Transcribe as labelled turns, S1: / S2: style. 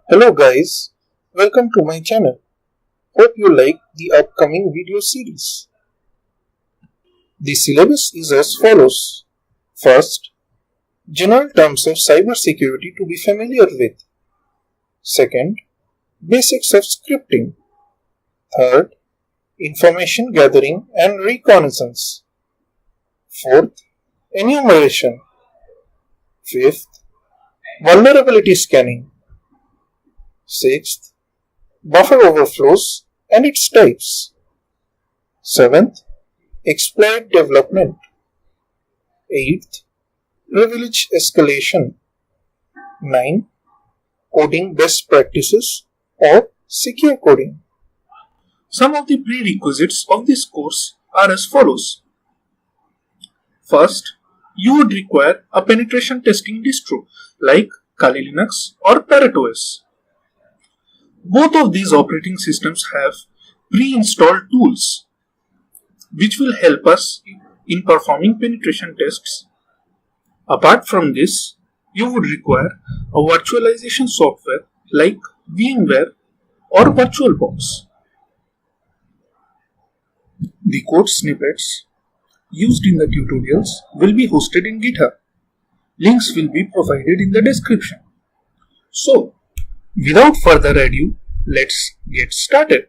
S1: Hello guys, welcome to my channel. Hope you like the upcoming video series. The syllabus is as follows. First, general terms of cybersecurity to be familiar with. Second, basics of scripting. Third, information gathering and reconnaissance. Fourth, enumeration. Fifth, vulnerability scanning. Sixth, buffer overflows and its types. Seventh, exploit development. Eighth, privilege escalation. 9. Coding best practices or secure coding.
S2: Some of the prerequisites of this course are as follows. First, you would require a penetration testing distro like Kali Linux or Parrot OS. Both of these operating systems have pre-installed tools which will help us in performing penetration tests. Apart from this, you would require a virtualization software like VMware or VirtualBox. The code snippets used in the tutorials will be hosted in GitHub. Links will be provided in the description. So, without further ado, let's get started.